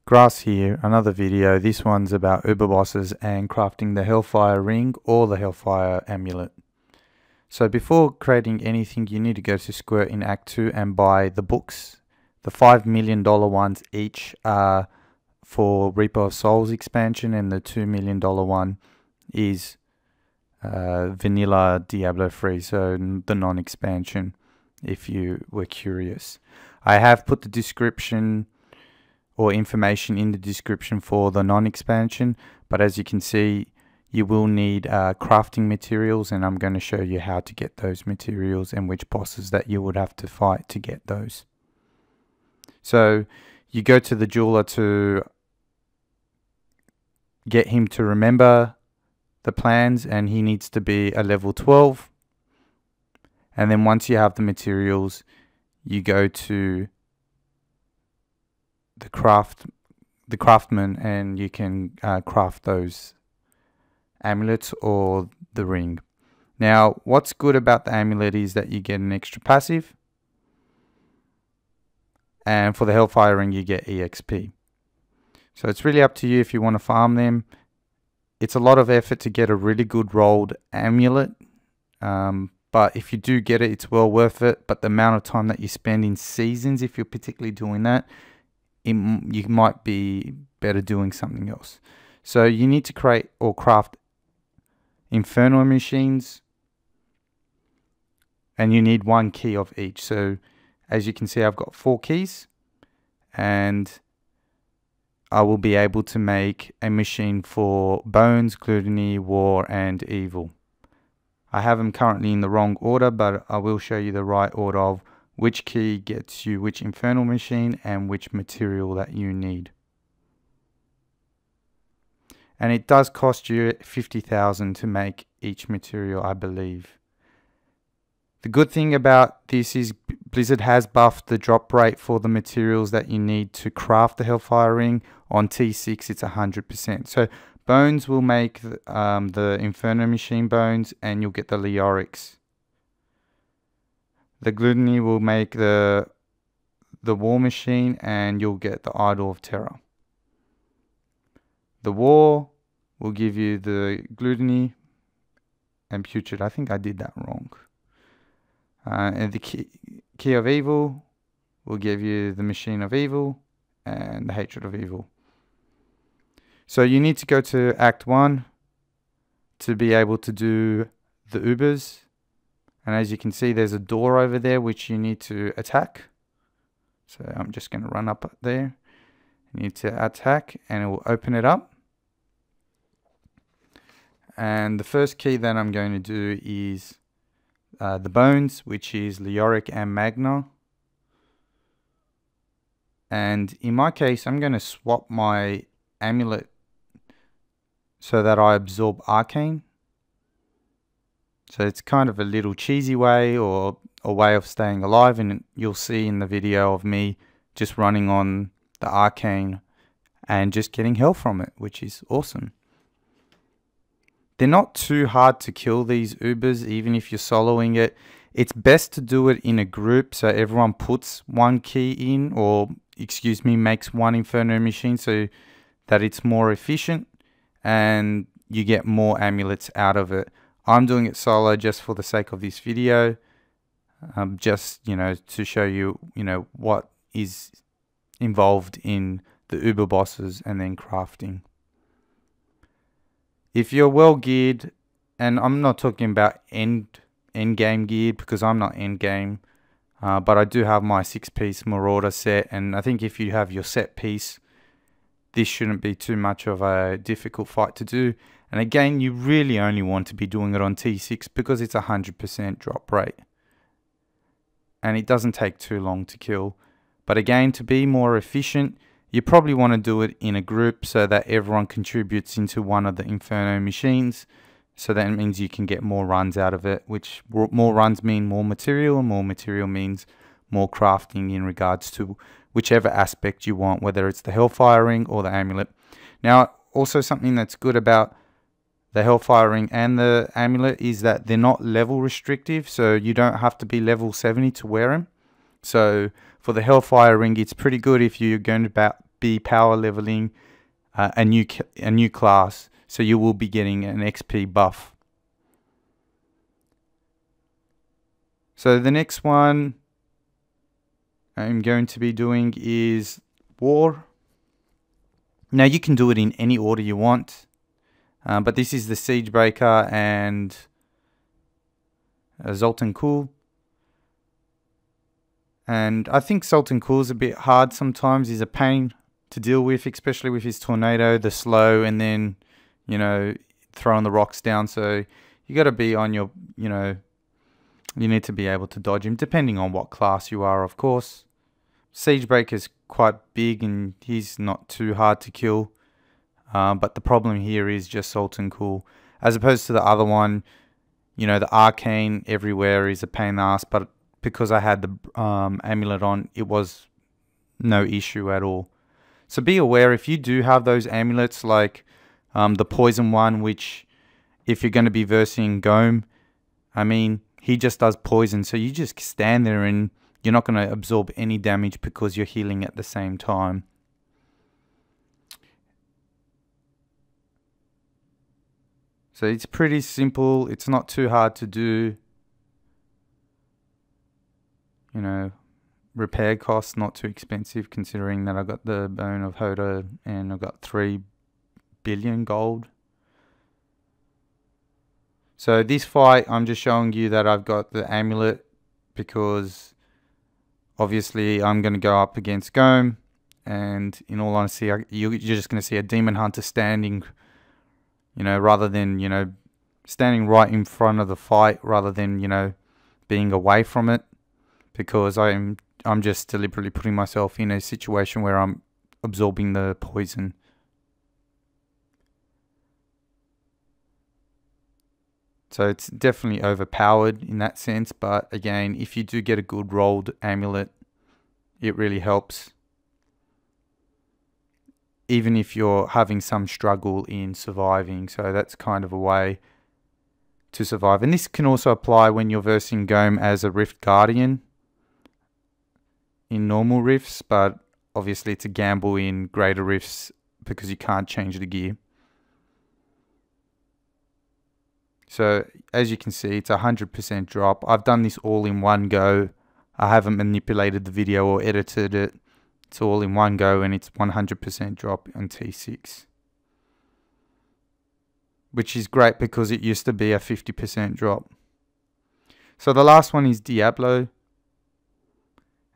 Grass here, another video. This one's about uber bosses and crafting the Hellfire ring or the Hellfire Amulet. So before creating anything, you need to go to Square in Act 2 and buy the books. The $5 million ones each are for Reaper of Souls expansion, and the $2 million one is vanilla Diablo 3, so the non-expansion, if you were curious. I have put the description or information in the description for the non-expansion, but as you can see, you will need crafting materials, and I'm going to show you how to get those materials and which bosses that you would have to fight to get those. So you go to the jeweler to get him to remember the plans, and he needs to be a level 12. And then once you have the materials, you go to the craftsman, and you can craft those amulets or the ring. Now, what's good about the amulet is that you get an extra passive, and for the Hellfire ring you get EXP. So it's really up to you if you want to farm them. It's a lot of effort to get a really good rolled amulet, but if you do get it, it's well worth it. But the amount of time that you spend in seasons, if you're particularly doing that, you might be better doing something else. So you need to create or craft Infernal Machines, and you need 1 key of each. So as you can see, I've got 4 keys, and I will be able to make a machine for Bones, Gluttony, War, and Evil. I have them currently in the wrong order, but I will show you the right order of which key gets you which Infernal Machine and which material that you need. And it does cost you 50,000 to make each material, I believe. The good thing about this is Blizzard has buffed the drop rate for the materials that you need to craft the Hellfire ring. On T6 it's 100%. So Bones will make the Infernal Machine bones, and you'll get the Leorics. The Gluttony will make the War Machine, and you'll get the Idol of Terror. The War will give you the Gluttony and Putrid. I think I did that wrong. And the Key of Evil will give you the Machine of Evil and the Hatred of Evil. So you need to go to Act 1 to be able to do the Ubers. And as you can see, there's a door over there which you need to attack. So I'm just going to run up there. You need to attack, and it will open it up. And the first key that I'm going to do is the Bones, which is Leoric and Magna. And in my case, I'm going to swap my amulet so that I absorb Arcane. So it's kind of a little cheesy way, or a way of staying alive, and you'll see in the video of me just running on the Arcane and just getting health from it, which is awesome. They're not too hard to kill, these Ubers, even if you're soloing it. It's best to do it in a group, so everyone puts 1 key in, or excuse me, makes 1 Inferno Machine, so that it's more efficient and you get more amulets out of it. I'm doing it solo just for the sake of this video, just, to show you, what is involved in the Uber bosses and then crafting. If you're well geared, and I'm not talking about end game geared because I'm not end game, but I do have my 6-piece Marauder set, and I think if you have your set piece, this shouldn't be too much of a difficult fight to do. And again, you really only want to be doing it on T6 because it's 100% drop rate. And it doesn't take too long to kill. But again, to be more efficient, you probably want to do it in a group so that everyone contributes into one of the Inferno Machines. So that means you can get more runs out of it, which more runs mean more material, and more material means more crafting in regards to whichever aspect you want, whether it's the Hellfire ring or the amulet. Now, also something that's good about the Hellfire ring and the amulet is that they're not level restrictive, so you don't have to be level 70 to wear them. So for the Hellfire ring, it's pretty good if you're going to be power leveling a new class, so you will be getting an XP buff. So the next one I'm going to be doing is War. Now you can do it in any order you want, but this is the Siegebreaker and Zoltan Kulle. And I think Zoltan Kulle is a bit hard sometimes. He's a pain to deal with, especially with his tornado, the slow, and then, you know, throwing the rocks down. So you got to be on your, you know, you need to be able to dodge him, depending on what class you are, of course. Siegebreaker is quite big and he's not too hard to kill. But the problem here is just Zoltan Kulle. As opposed to the other one, you know, the arcane everywhere is a pain in the ass. But because I had the amulet on, it was no issue at all. So be aware, if you do have those amulets, like the poison one, which if you're going to be versing Ghom, I mean, he just does poison. So you just stand there and you're not going to absorb any damage because you're healing at the same time. So it's pretty simple. It's not too hard to do. You know, repair costs not too expensive, considering that I got the Bone of Hoda and I got 3 billion gold. So this fight, I'm just showing you that I've got the amulet because obviously I'm going to go up against Ghom, and in all honesty, you're just going to see a demon hunter standing, you know, rather than, you know, standing right in front of the fight, rather than, you know, being away from it, because I'm just deliberately putting myself in a situation where I'm absorbing the poison. So it's definitely overpowered in that sense, but again, if you do get a good rolled amulet, it really helps. Even if you're having some struggle in surviving, so that's kind of a way to survive. And this can also apply when you're versing Ghom as a Rift Guardian in normal rifts, but obviously it's a gamble in greater rifts because you can't change the gear. So as you can see, it's 100% drop. I've done this all in one go. I haven't manipulated the video or edited it. It's all in one go and it's 100% drop on T6. Which is great because it used to be a 50% drop. So the last one is Diablo.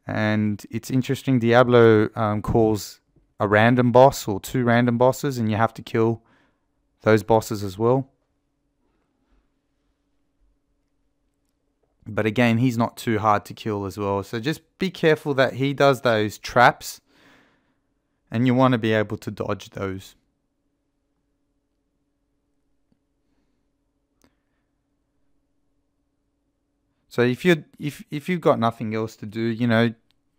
And it's interesting, Diablo calls a random boss or 2 random bosses, and you have to kill those bosses as well. But again, he's not too hard to kill as well. So just be careful that he does those traps, and you want to be able to dodge those. So if you've got nothing else to do, you know,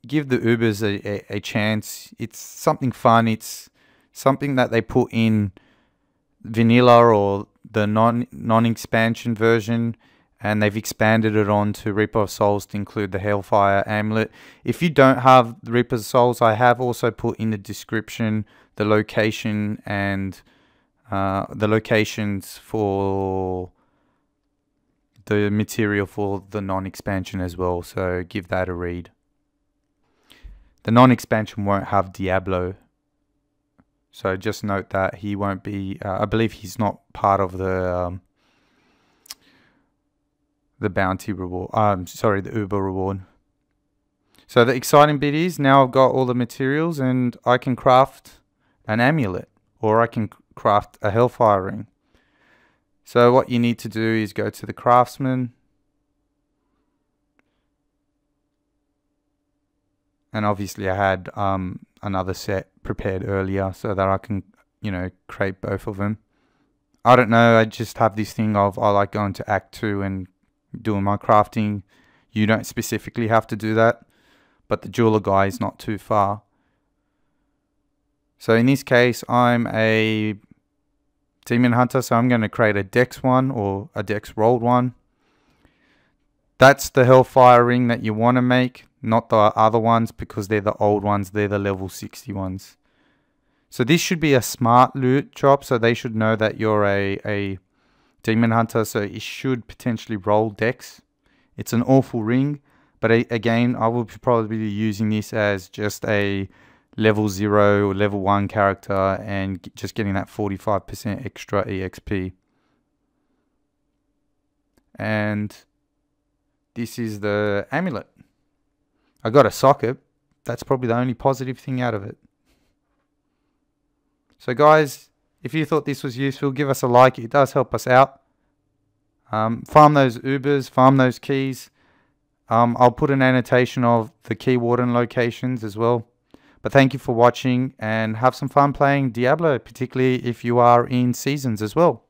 give the Ubers a chance. It's something fun. It's something that they put in vanilla or the non-expansion version, and they've expanded it on to Reaper of Souls to include the Hellfire Amulet. If you don't have the Reaper of Souls, I have also put in the description the location and the locations for the material for the non-expansion as well, so give that a read. The non-expansion won't have Diablo, so just note that he won't be, I believe he's not part of the bounty reward, sorry, the Uber reward. So the exciting bit is now I've got all the materials and I can craft an amulet, or I can craft a Hellfire ring. So what you need to do is go to the craftsman, and obviously I had another set prepared earlier so that I can, you know, create both of them. I don't know, I just have this thing of I like going to Act 2 and doing my crafting. You don't specifically have to do that, but the jeweler guy is not too far. So in this case, I'm a demon hunter, so I'm going to create a dex 1 or a dex rolled 1. That's the Hellfire ring that you want to make, not the other ones, because they're the old ones. They're the level 60 ones. So this should be a smart loot drop, so they should know that you're a demon hunter, so it should potentially roll dex. It's an awful ring, but again, I will probably be using this as just a level 0 or level 1 character and just getting that 45% extra EXP. And this is the amulet. I got a socket. That's probably the only positive thing out of it. So guys, if you thought this was useful, give us a like. It does help us out. Farm those Ubers, farm those keys. I'll put an annotation of the key warden locations as well. But thank you for watching and have some fun playing Diablo, particularly if you are in seasons as well.